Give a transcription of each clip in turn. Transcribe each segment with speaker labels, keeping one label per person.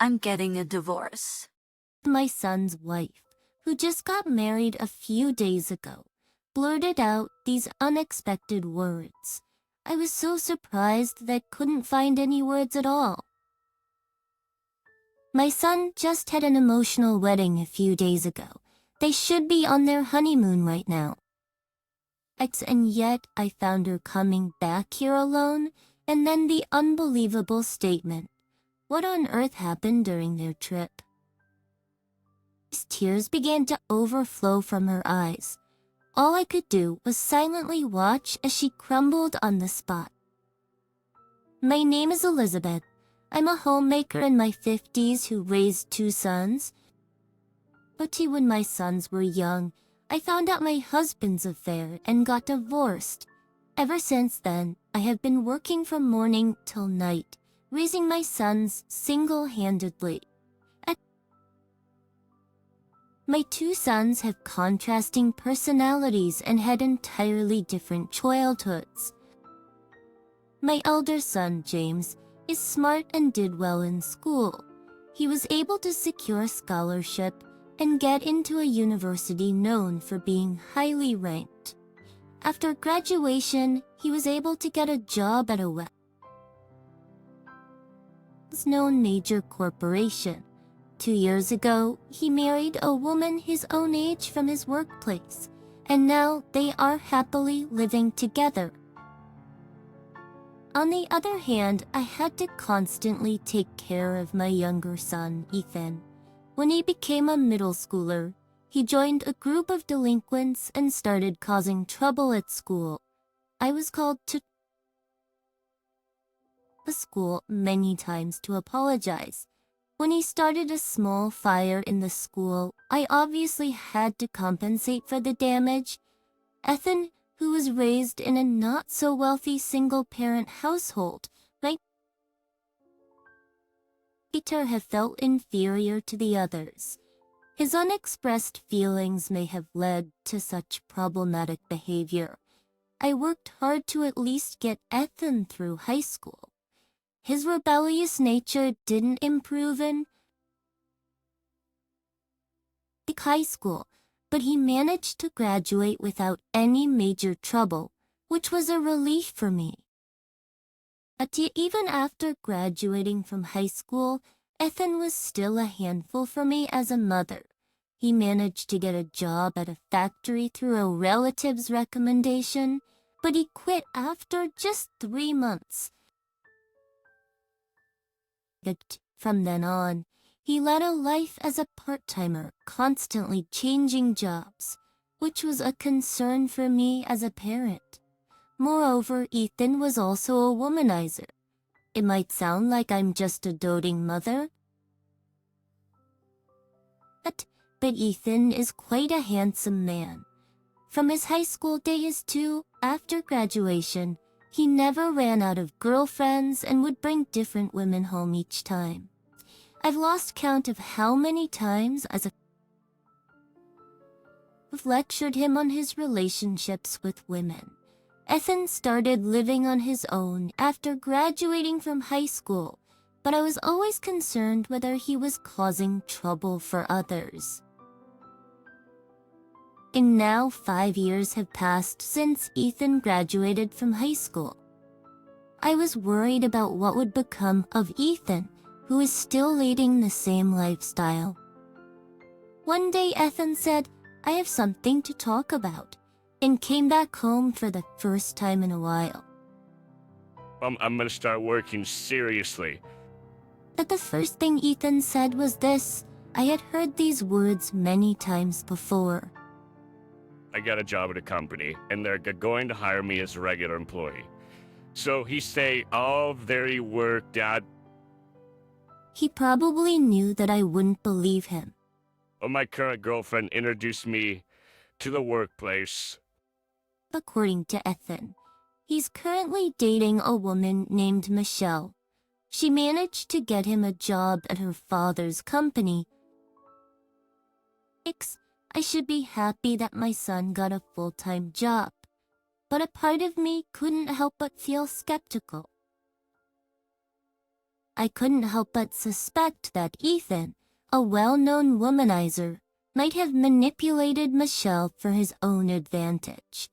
Speaker 1: I'm getting a divorce.
Speaker 2: My son's wife, who just got married a few days ago, blurted out these unexpected words. I was so surprised that I couldn't find any words at all. My son just had an emotional wedding a few days ago. They should be on their honeymoon right now. And yet I found her coming back here alone, and then the unbelievable statement. What on earth happened during their trip? Tears began to overflow from her eyes. All I could do was silently watch as she crumbled on the spot. My name is Elizabeth. I'm a homemaker in my 50s who raised 2 sons. But when my sons were young, I found out my husband's affair and got divorced. Ever since then, I have been working from morning till night, raising my sons single-handedly. My 2 sons have contrasting personalities and had entirely different childhoods. My elder son, James, is smart and did well in school. He was able to secure a scholarship and get into a university known for being highly ranked. After graduation, he was able to get a job at a well-known major corporation. 2 years ago, he married a woman his own age from his workplace, and now they are happily living together. On the other hand, I had to constantly take care of my younger son, Ethan. When he became a middle schooler, he joined a group of delinquents and started causing trouble at school. I was called to the school many times to apologize. When he started a small fire in the school, I obviously had to compensate for the damage. Ethan, who was raised in a not-so-wealthy single-parent household, might later have felt inferior to the others. His unexpressed feelings may have led to such problematic behavior. I worked hard to at least get Ethan through high school. His rebellious nature didn't improve in high school, but he managed to graduate without any major trouble, which was a relief for me. Even after graduating from high school, Ethan was still a handful for me as a mother. He managed to get a job at a factory through a relative's recommendation, but he quit after just 3 months. From then on, he led a life as a part-timer, constantly changing jobs, which was a concern for me as a parent. Moreover, Ethan was also a womanizer. It might sound like I'm just a doting mother, but Ethan is quite a handsome man. From his high school days to after graduation, he never ran out of girlfriends and would bring different women home each time. I've lost count of how many times I've lectured him on his relationships with women. Ethan started living on his own after graduating from high school, but I was always concerned whether he was causing trouble for others. And now 5 years have passed since Ethan graduated from high school. I was worried about what would become of Ethan, who is still leading the same lifestyle. One day Ethan said, "I have something to talk about," and came back home for the first time in a while.
Speaker 3: I'm gonna start working seriously.
Speaker 2: But the first thing Ethan said was this. I had heard these words many times before.
Speaker 3: I got a job at a company, and they're going to hire me as a regular employee. So he say, "Oh, there you work, Dad."
Speaker 2: He probably knew that I wouldn't believe him.
Speaker 3: Well, my current girlfriend introduced me to the workplace.
Speaker 2: According to Ethan, he's currently dating a woman named Michelle. She managed to get him a job at her father's company. I should be happy that my son got a full-time job, but a part of me couldn't help but feel skeptical. I couldn't help but suspect that Ethan, a well-known womanizer, might have manipulated Michelle for his own advantage.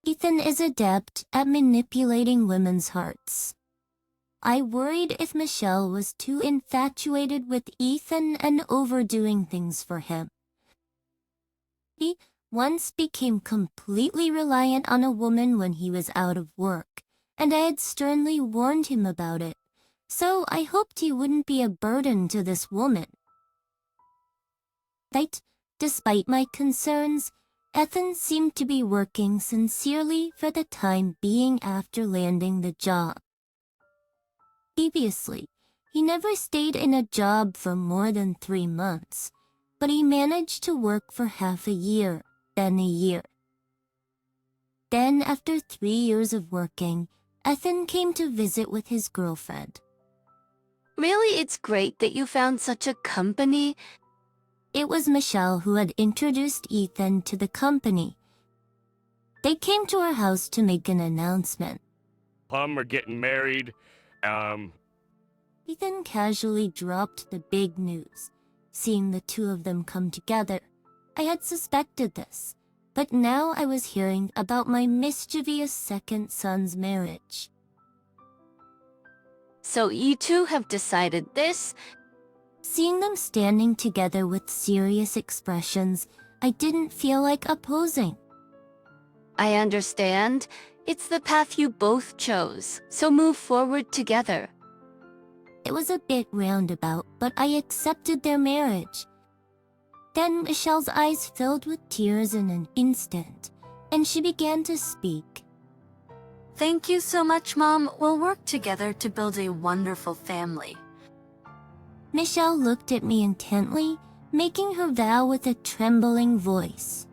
Speaker 2: Ethan is adept at manipulating women's hearts. I worried if Michelle was too infatuated with Ethan and overdoing things for him. He once became completely reliant on a woman when he was out of work, and I had sternly warned him about it, so I hoped he wouldn't be a burden to this woman. Despite my concerns, Ethan seemed to be working sincerely for the time being after landing the job. Previously, he never stayed in a job for more than 3 months, but he managed to work for half a year, then a year. Then, after 3 years of working, Ethan came to visit with his girlfriend.
Speaker 4: Really, it's great that you found such a company.
Speaker 2: It was Michelle who had introduced Ethan to the company. They came to our house to make an announcement.
Speaker 3: We're getting married.
Speaker 2: Ethan casually dropped the big news. Seeing the two of them come together, I had suspected this, but now I was hearing about my mischievous second son's marriage.
Speaker 4: So you two have decided this?
Speaker 2: Seeing them standing together with serious expressions, I didn't feel like opposing.
Speaker 4: I understand. It's the path you both chose, so move forward together.
Speaker 2: It was a bit roundabout, but I accepted their marriage. Then Michelle's eyes filled with tears in an instant, and she began to speak.
Speaker 1: Thank you so much, Mom. We'll work together to build a wonderful family.
Speaker 2: Michelle looked at me intently, making her vow with a trembling voice.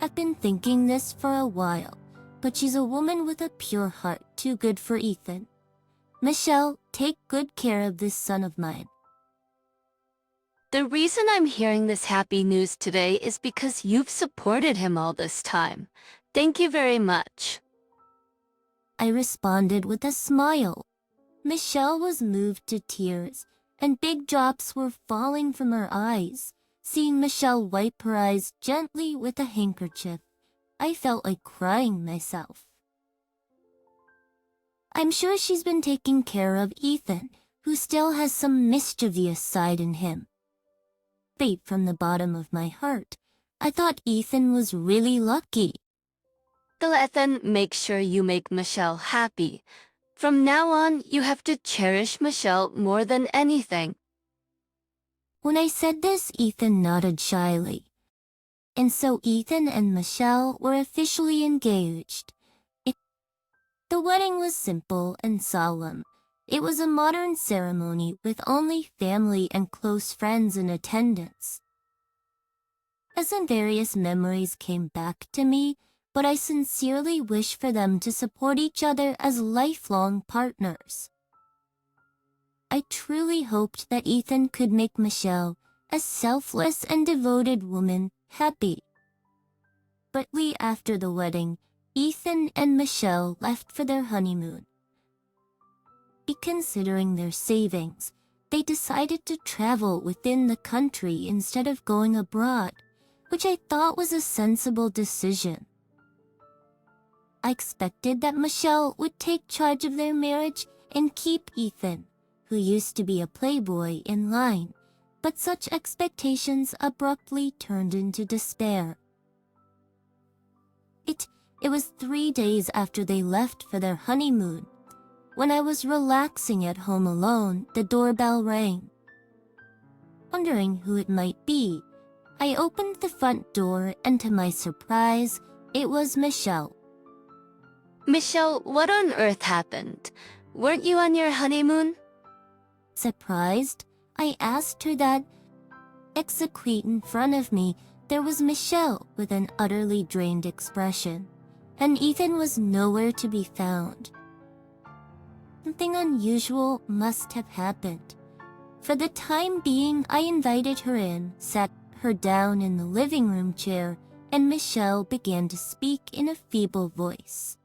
Speaker 2: I've been thinking this for a while, but she's a woman with a pure heart, too good for Ethan. Michelle, take good care of this son of mine.
Speaker 4: The reason I'm hearing this happy news today is because you've supported him all this time. Thank you very much.
Speaker 2: I responded with a smile. Michelle was moved to tears, and big drops were falling from her eyes. Seeing Michelle wipe her eyes gently with a handkerchief, I felt like crying myself. I'm sure she's been taking care of Ethan, who still has some mischievous side in him. Deep from the bottom of my heart, I thought Ethan was really lucky.
Speaker 4: Ethan, make sure you make Michelle happy. From now on, you have to cherish Michelle more than anything.
Speaker 2: When I said this, Ethan nodded shyly. And so Ethan and Michelle were officially engaged. The wedding was simple and solemn. It was a modern ceremony with only family and close friends in attendance. As in various memories came back to me, but I sincerely wish for them to support each other as lifelong partners. I truly hoped that Ethan could make Michelle, a selfless and devoted woman, happy. But after the wedding, Ethan and Michelle left for their honeymoon. Considering their savings, they decided to travel within the country instead of going abroad, which I thought was a sensible decision. I expected that Michelle would take charge of their marriage and keep Ethan, who used to be a playboy, in line, but such expectations abruptly turned into despair. It was 3 days after they left for their honeymoon. When I was relaxing at home alone, the doorbell rang. Wondering who it might be, I opened the front door and to my surprise, it was Michelle.
Speaker 4: Michelle, what on earth happened? Weren't you on your honeymoon?
Speaker 2: Surprised, I asked her that. Execrate in front of me, there was Michelle with an utterly drained expression, and Ethan was nowhere to be found. Something unusual must have happened. For the time being, I invited her in, sat her down in the living room chair, and Michelle began to speak in a feeble voice.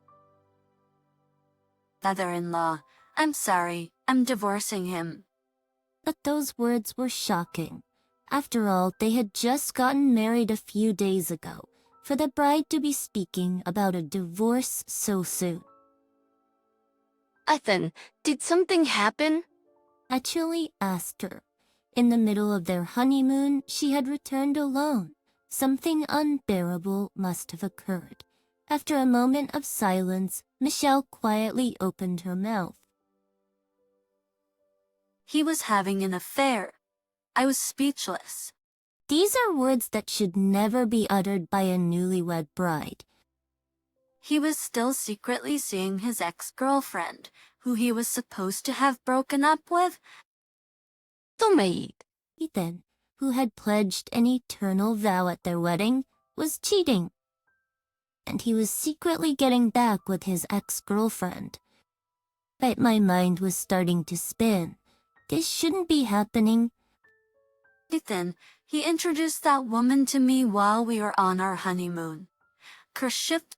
Speaker 1: Mother-in-law, I'm sorry, I'm divorcing him.
Speaker 2: But those words were shocking. After all, they had just gotten married a few days ago. For the bride to be speaking about a divorce so soon.
Speaker 4: Ethan, did something happen?
Speaker 2: I chilly asked her. In the middle of their honeymoon, she had returned alone. Something unbearable must have occurred. After a moment of silence, Michelle quietly opened her mouth.
Speaker 1: He was having an affair. I was speechless.
Speaker 2: These are words that should never be uttered by a newlywed bride.
Speaker 1: He was still secretly seeing his ex-girlfriend, who he was supposed to have broken up with.
Speaker 4: Tumaid.
Speaker 2: Ethan, who had pledged an eternal vow at their wedding, was cheating. And he was secretly getting back with his ex-girlfriend. But my mind was starting to spin. This shouldn't be happening.
Speaker 1: Ethan, he introduced that woman to me while we were on our honeymoon. Kership.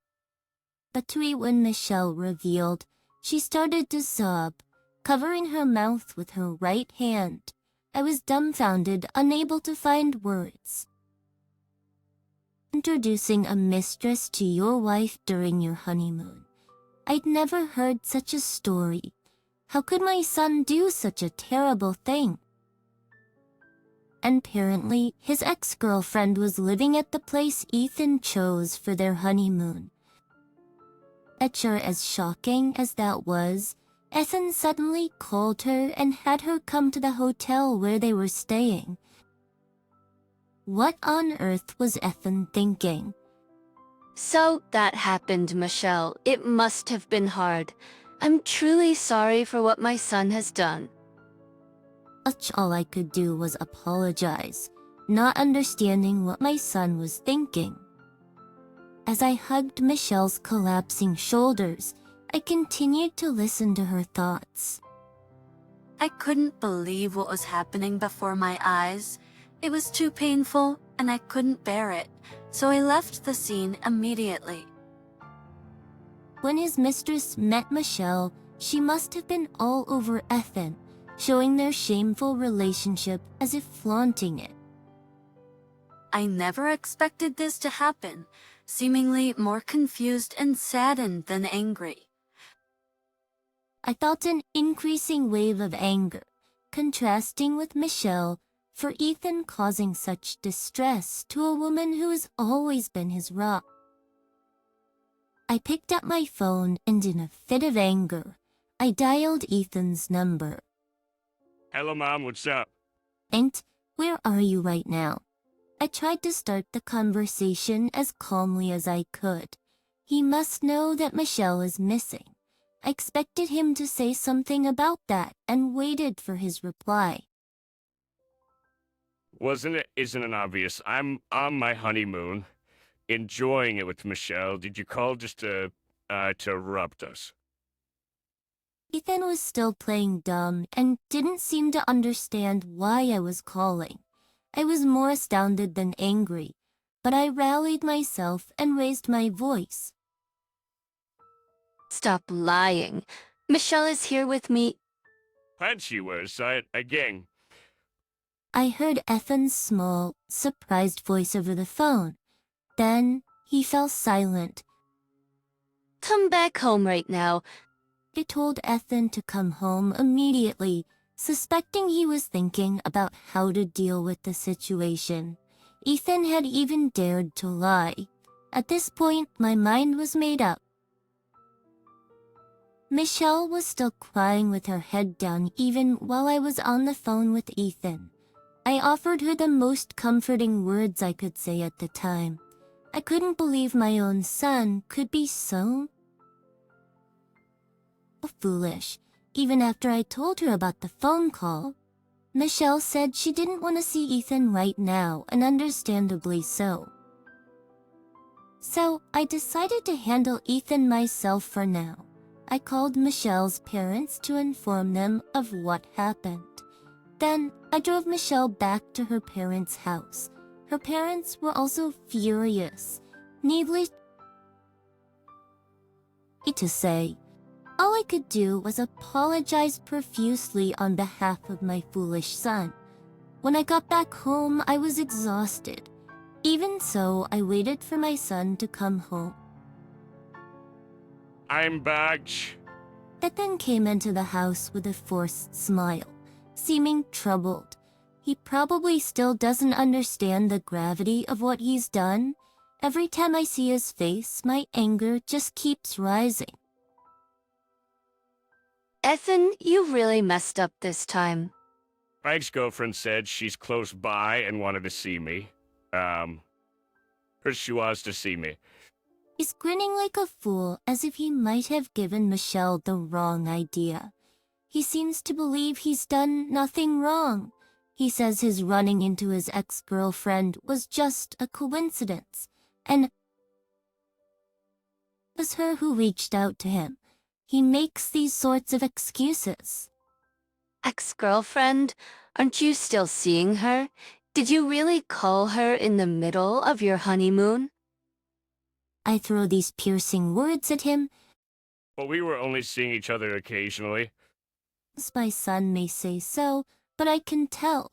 Speaker 2: But when Michelle revealed, she started to sob, covering her mouth with her right hand. I was dumbfounded, unable to find words. Introducing a mistress to your wife during your honeymoon. I'd never heard such a story. How could my son do such a terrible thing? And apparently, his ex-girlfriend was living at the place Ethan chose for their honeymoon. As shocking as that was, Ethan suddenly called her and had her come to the hotel where they were staying. What on earth was Ethan thinking?
Speaker 4: So that happened, Michelle. It must have been hard. I'm truly sorry for what my son has done.
Speaker 2: All I could do was apologize, not understanding what my son was thinking. As I hugged Michelle's collapsing shoulders, I continued to listen to her thoughts.
Speaker 1: I couldn't believe what was happening before my eyes. It was too painful, and I couldn't bear it, so I left the scene immediately.
Speaker 2: When his mistress met Michelle, she must have been all over Ethan, showing their shameful relationship as if flaunting it.
Speaker 1: I never expected this to happen, seemingly more confused and saddened than angry.
Speaker 2: I felt an increasing wave of anger, contrasting with Michelle for Ethan causing such distress to a woman who has always been his rock. I picked up my phone and in a fit of anger, I dialed Ethan's number.
Speaker 3: Hello, Mom, what's up?
Speaker 2: Aunt, where are you right now? I tried to start the conversation as calmly as I could. He must know that Michelle is missing. I expected him to say something about that and waited for his reply.
Speaker 3: Isn't it obvious? I'm on my honeymoon, enjoying it with Michelle. Did you call just to interrupt us?
Speaker 2: Ethan was still playing dumb and didn't seem to understand why I was calling. I was more astounded than angry, but I rallied myself and raised my voice.
Speaker 4: Stop lying. Michelle is here with me.
Speaker 3: Glad she was. Again.
Speaker 2: I heard Ethan's small, surprised voice over the phone. Then he fell silent.
Speaker 4: Come back home right now.
Speaker 2: I told Ethan to come home immediately, suspecting he was thinking about how to deal with the situation. Ethan had even dared to lie. At this point, my mind was made up. Michelle was still crying with her head down even while I was on the phone with Ethan. I offered her the most comforting words I could say at the time. I couldn't believe my own son could be so foolish. Even after I told her about the phone call, Michelle said she didn't want to see Ethan right now, and understandably so. So I decided to handle Ethan myself for now. I called Michelle's parents to inform them of what happened. Then I drove Michelle back to her parents' house. Her parents were also furious. Needless to say, All I could do was apologize profusely on behalf of my foolish son. When I got back home, I was exhausted. Even so, I waited for my son to come home.
Speaker 3: I'm back.
Speaker 2: Ethan came into the house with a forced smile, seeming troubled. He probably still doesn't understand the gravity of what he's done. Every time I see his face, my anger just keeps rising.
Speaker 4: Ethan, you really messed up this time.
Speaker 3: My ex-girlfriend said she's close by and wanted to see me. Or she wants to see me.
Speaker 2: He's grinning like a fool, as if he might have given Michelle the wrong idea. He seems to believe he's done nothing wrong. He says his running into his ex-girlfriend was just a coincidence, and it was her who reached out to him. He makes these sorts of excuses.
Speaker 4: Ex-girlfriend? Aren't you still seeing her? Did you really call her in the middle of your honeymoon?
Speaker 2: I throw these piercing words at him.
Speaker 3: But we were only seeing each other occasionally.
Speaker 2: My son may say so, but I can tell.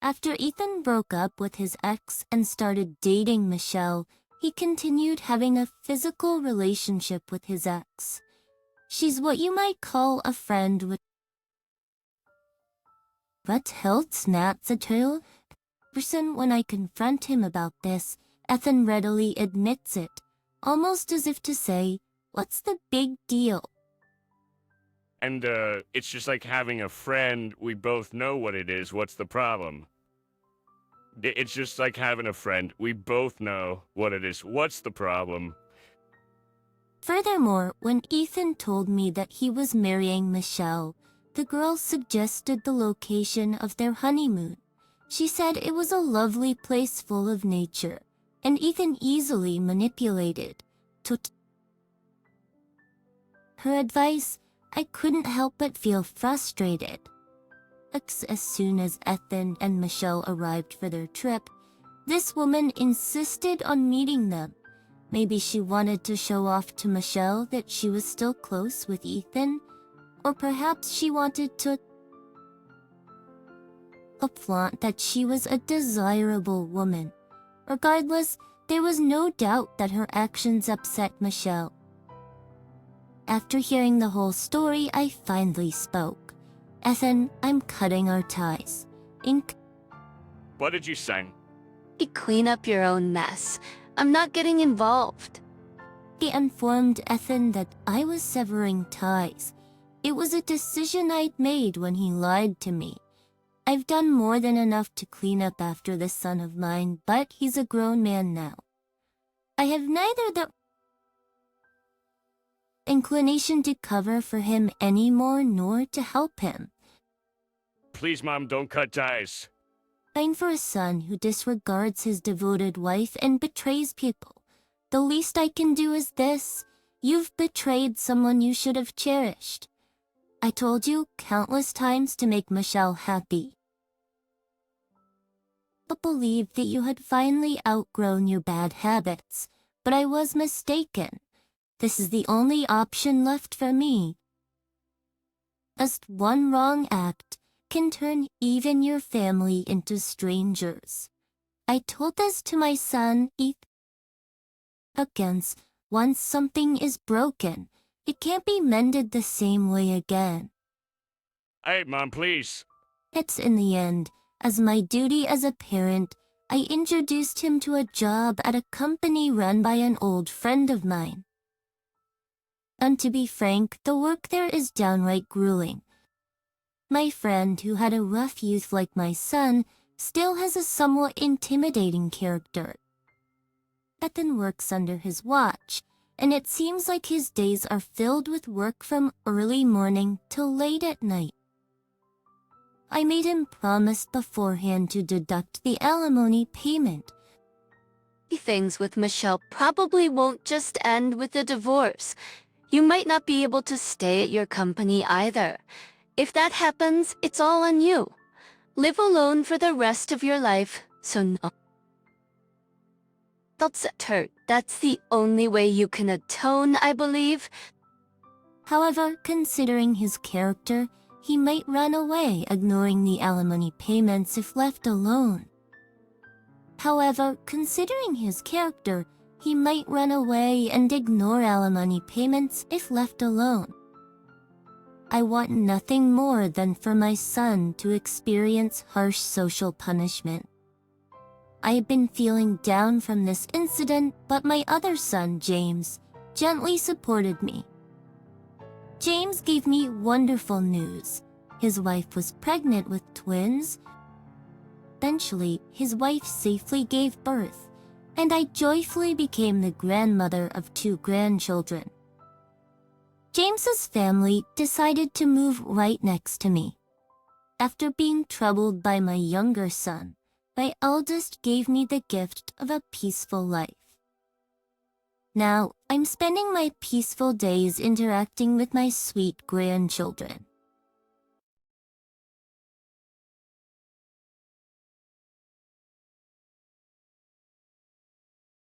Speaker 2: After Ethan broke up with his ex and started dating Michelle, he continued having a physical relationship with his ex. She's what you might call a friend with but held snaps at her. When I confront him about this, Ethan readily admits it, almost as if to say, "What's the big deal?"
Speaker 3: And, it's just like having a friend. We both know what it is. What's the problem? It's just like having a friend. We both know what it is. What's the problem?
Speaker 2: Furthermore, when Ethan told me that he was marrying Michelle, the girl suggested the location of their honeymoon. She said it was a lovely place full of nature, and Ethan easily manipulated her advice. I couldn't help but feel frustrated. As soon as Ethan and Michelle arrived for their trip, this woman insisted on meeting them. Maybe she wanted to show off to Michelle that she was still close with Ethan, or perhaps she wanted to flaunt that she was a desirable woman. Regardless, there was no doubt that her actions upset Michelle. After hearing the whole story, I finally spoke. "Ethan, I'm cutting our ties."
Speaker 3: What did you say?
Speaker 4: You clean up your own mess. I'm not getting involved.
Speaker 2: He informed Ethan that I was severing ties. It was a decision I'd made when he lied to me. I've done more than enough to clean up after this son of mine, but he's a grown man now. I have neither the inclination to cover for him anymore nor to help him.
Speaker 3: Please, Mom, don't cut ties.
Speaker 2: Fine for a son who disregards his devoted wife and betrays people. The least I can do is this. You've betrayed someone you should have cherished. I told you countless times to make Michelle happy. I believed that you had finally outgrown your bad habits, but I was mistaken. This is the only option left for me. Just one wrong act can turn even your family into strangers. I told this to my son, Ethan. Against, once something is broken, it can't be mended the same way again.
Speaker 3: Hey, Mom, please.
Speaker 2: It's in the end, as my duty as a parent, I introduced him to a job at a company run by an old friend of mine. And to be frank, the work there is downright grueling. My friend, who had a rough youth like my son, still has a somewhat intimidating character. Ethan works under his watch, and it seems like his days are filled with work from early morning till late at night. I made him promise beforehand to deduct the alimony payment.
Speaker 4: Things with Michelle probably won't just end with a divorce. You might not be able to stay at your company either. If that happens, it's all on you. Live alone for the rest of your life, so no. That's hurt. That's the only way you can atone, I believe.
Speaker 2: However, considering his character, he might run away, ignoring the alimony payments if left alone. However, considering his character, he might run away and ignore alimony payments if left alone. I want nothing more than for my son to experience harsh social punishment. I have been feeling down from this incident, but my other son, James, gently supported me. James gave me wonderful news. His wife was pregnant with twins. Eventually, his wife safely gave birth, and I joyfully became the grandmother of 2 grandchildren. James's family decided to move right next to me. After being troubled by my younger son, my eldest gave me the gift of a peaceful life. Now, I'm spending my peaceful days interacting with my sweet grandchildren.